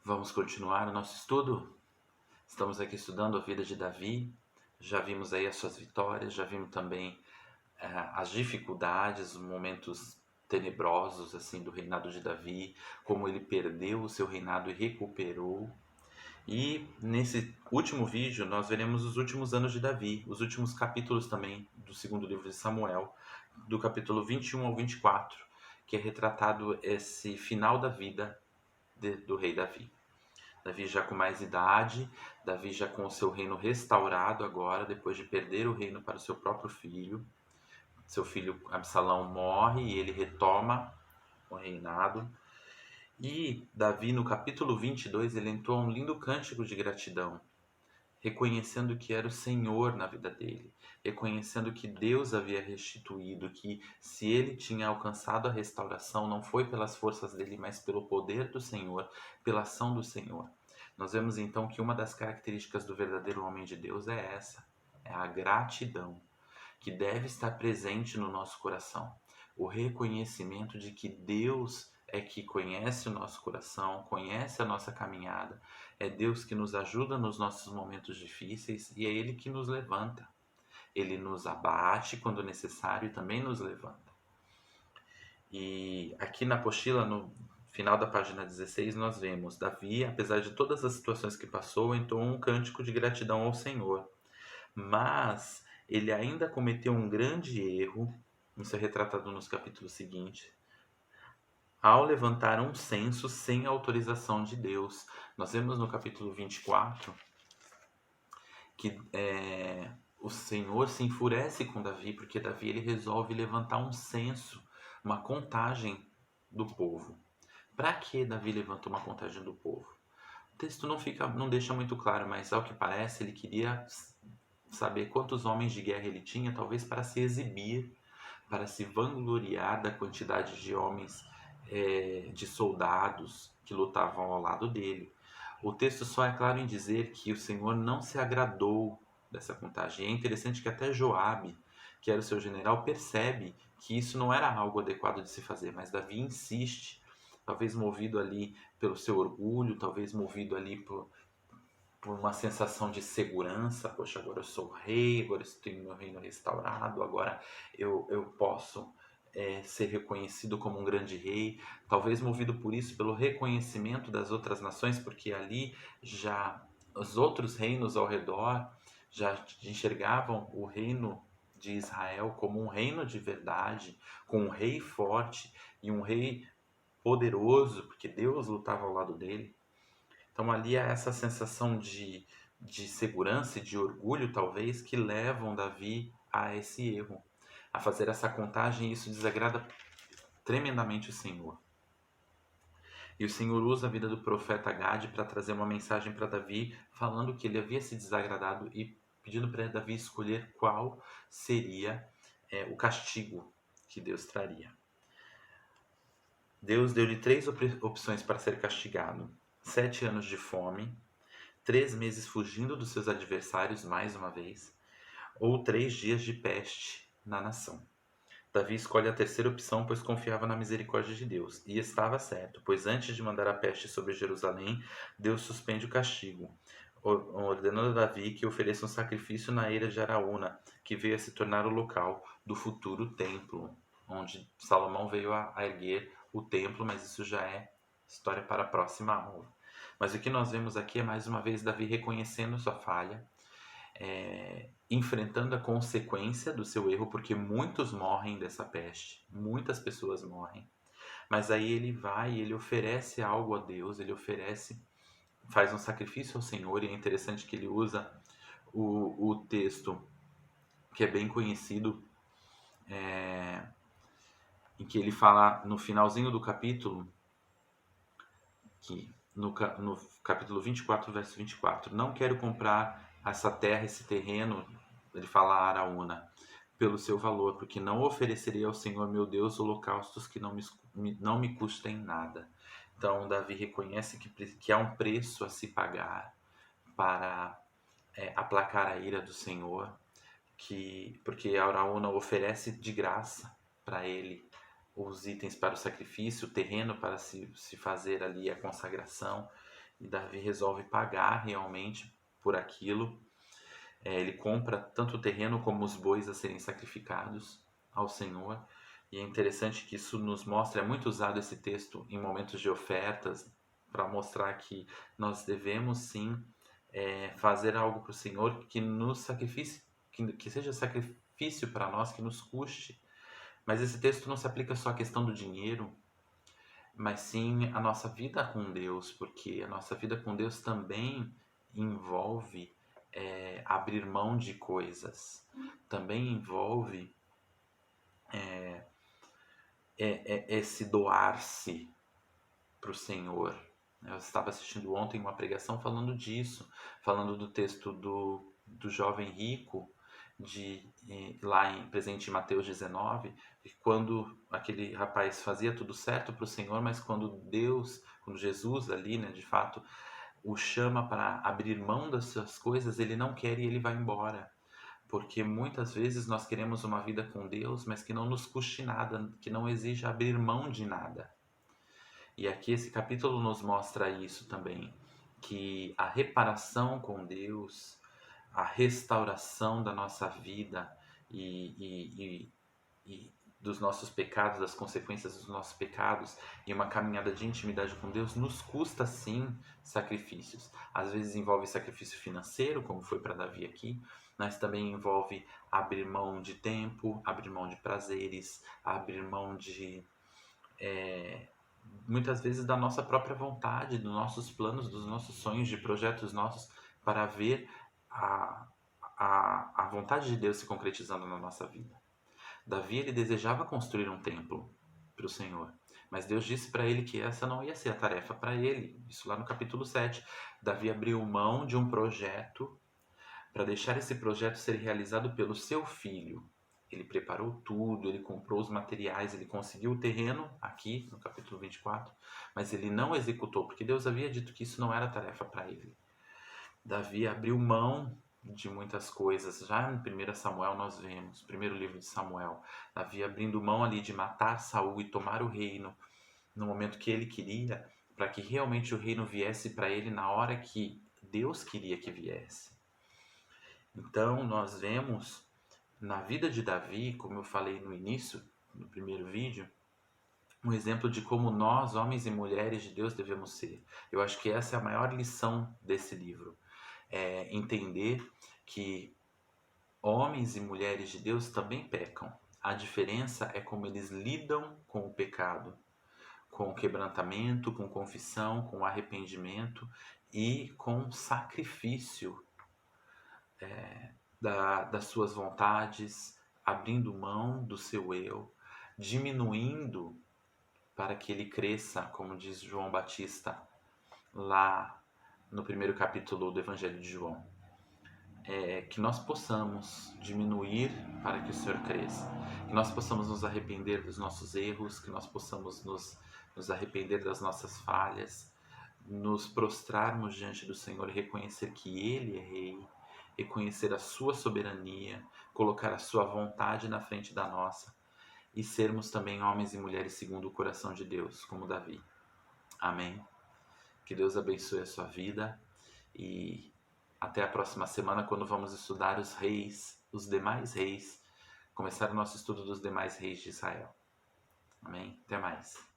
Vamos continuar o nosso estudo? Estamos aqui estudando a vida de Davi. Já vimos aí as suas vitórias, já vimos também as dificuldades, os momentos tenebrosos assim do reinado de Davi, como ele perdeu o seu reinado e recuperou. E nesse último vídeo nós veremos os últimos anos de Davi, os últimos capítulos também do segundo livro de Samuel, do capítulo 21 ao 24, que é retratado esse final da vida do rei Davi. Davi já com mais idade, Davi já com o seu reino restaurado agora, depois de perder o reino para o seu próprio filho. Seu filho Absalão morre e ele retoma o reinado. E Davi, no capítulo 22, ele entoa um lindo cântico de gratidão, reconhecendo que era o Senhor na vida dele, reconhecendo que Deus havia restituído, que se ele tinha alcançado a restauração, não foi pelas forças dele, mas pelo poder do Senhor, pela ação do Senhor. Nós vemos então que uma das características do verdadeiro homem de Deus é essa, é a gratidão, que deve estar presente no nosso coração. O reconhecimento de que Deus é que conhece o nosso coração, conhece a nossa caminhada, é Deus que nos ajuda nos nossos momentos difíceis e é Ele que nos levanta. Ele nos abate quando necessário e também nos levanta. E aqui na apostila, no final da página 16, nós vemos Davi, apesar de todas as situações que passou, entoou um cântico de gratidão ao Senhor. Mas ele ainda cometeu um grande erro, isso é retratado nos capítulos seguintes, ao levantar um censo sem autorização de Deus. Nós vemos no capítulo 24 que o Senhor se enfurece com Davi, porque Davi ele resolve levantar um censo, uma contagem do povo. Para que Davi levanta uma contagem do povo? O texto não deixa muito claro, mas ao que parece ele queria saber quantos homens de guerra ele tinha, talvez para se exibir, para se vangloriar da quantidade de homens, de soldados que lutavam ao lado dele. O texto só é claro em dizer que o Senhor não se agradou dessa contagem. É interessante que até Joabe, que era o seu general, percebe que isso não era algo adequado de se fazer, mas Davi insiste, talvez movido ali pelo seu orgulho, talvez movido ali por uma sensação de segurança. Poxa, agora eu sou rei, agora eu tenho meu reino restaurado, agora eu posso ser reconhecido como um grande rei. Talvez movido por isso, pelo reconhecimento das outras nações, porque ali já os outros reinos ao redor já enxergavam o reino de Israel como um reino de verdade, com um rei forte e um rei poderoso, porque Deus lutava ao lado dele. Então ali há essa sensação de segurança e de orgulho, talvez, que levam Davi a esse erro, a fazer essa contagem, e isso desagrada tremendamente o Senhor. E o Senhor usa a vida do profeta Gade para trazer uma mensagem para Davi, falando que ele havia se desagradado e pedindo para Davi escolher qual seria o castigo que Deus traria. Deus deu-lhe 3 opções para ser castigado: 7 anos de fome, 3 meses fugindo dos seus adversários mais uma vez, ou 3 dias de peste na nação. Davi escolhe a terceira opção, pois confiava na misericórdia de Deus. E estava certo, pois antes de mandar a peste sobre Jerusalém, Deus suspende o castigo, ordenando a Davi que ofereça um sacrifício na eira de Araúna, que veio a se tornar o local do futuro templo, onde Salomão veio a erguer o templo, mas isso já é história para a próxima aula. Mas o que nós vemos aqui é mais uma vez Davi reconhecendo sua falha, enfrentando a consequência do seu erro, porque muitos morrem dessa peste, muitas pessoas morrem. Mas aí ele vai e ele oferece algo a Deus, ele faz um sacrifício ao Senhor, e é interessante que ele usa o texto que é bem conhecido, em que ele fala no finalzinho do capítulo, que no capítulo 24, verso 24, não quero comprar essa terra, esse terreno, ele fala a Araúna, pelo seu valor, porque não oferecerei ao Senhor meu Deus holocaustos que não me custem nada. Então Davi reconhece que há um preço a se pagar para aplacar a ira do Senhor, porque a Araúna oferece de graça para ele os itens para o sacrifício, o terreno para se fazer ali a consagração. e Davi resolve pagar realmente por aquilo. Ele compra tanto o terreno como os bois a serem sacrificados ao Senhor. E é interessante que isso nos mostra, é muito usado esse texto em momentos de ofertas, para mostrar que nós devemos sim fazer algo para o Senhor que nos sacrifique, que seja sacrifício para nós, que nos custe. Mas esse texto não se aplica só à questão do dinheiro, mas sim a nossa vida com Deus, porque a nossa vida com Deus também envolve abrir mão de coisas, também envolve esse doar-se para o Senhor. Eu estava assistindo ontem uma pregação falando disso, falando do texto do jovem rico, presente em Mateus 19, que quando aquele rapaz fazia tudo certo para o Senhor, mas quando Jesus ali, né, de fato, o chama para abrir mão dessas coisas, ele não quer e ele vai embora. Porque muitas vezes nós queremos uma vida com Deus, mas que não nos custe nada, que não exija abrir mão de nada. E aqui esse capítulo nos mostra isso também, que a reparação com Deus, a restauração da nossa vida e dos nossos pecados, das consequências dos nossos pecados e uma caminhada de intimidade com Deus nos custa sim sacrifícios. Às vezes envolve sacrifício financeiro, como foi para Davi aqui, mas também envolve abrir mão de tempo, abrir mão de prazeres, abrir mão de muitas vezes da nossa própria vontade, dos nossos planos, dos nossos sonhos, de projetos nossos, para ver a vontade de Deus se concretizando na nossa vida. Davi, ele desejava construir um templo para o Senhor, mas Deus disse para ele que essa não ia ser a tarefa para ele. Isso lá no capítulo 7. Davi abriu mão de um projeto para deixar esse projeto ser realizado pelo seu filho. Ele preparou tudo, ele comprou os materiais, ele conseguiu o terreno, aqui no capítulo 24, mas ele não executou, porque Deus havia dito que isso não era tarefa para ele. Davi abriu mão de muitas coisas. Já no 1 Samuel nós vemos, primeiro livro de Samuel, Davi abrindo mão ali de matar Saul e tomar o reino no momento que ele queria, para que realmente o reino viesse para ele na hora que Deus queria que viesse. Então nós vemos na vida de Davi, como eu falei no início, no primeiro vídeo, um exemplo de como nós, homens e mulheres de Deus, devemos ser. Eu acho que essa é a maior lição desse livro. É entender que homens e mulheres de Deus também pecam. A diferença é como eles lidam com o pecado, com o quebrantamento, com confissão, com arrependimento e com sacrifício das suas vontades, abrindo mão do seu eu, diminuindo para que ele cresça, como diz João Batista lá no primeiro capítulo do Evangelho de João. Que nós possamos diminuir para que o Senhor cresça, que nós possamos nos arrepender dos nossos erros, que nós possamos nos arrepender das nossas falhas, nos prostrarmos diante do Senhor e reconhecer que Ele é Rei, reconhecer a sua soberania, colocar a sua vontade na frente da nossa e sermos também homens e mulheres segundo o coração de Deus, como Davi. Amém? Que Deus abençoe a sua vida e até a próxima semana, quando vamos estudar os reis, os demais reis, começar o nosso estudo dos demais reis de Israel. Amém? Até mais.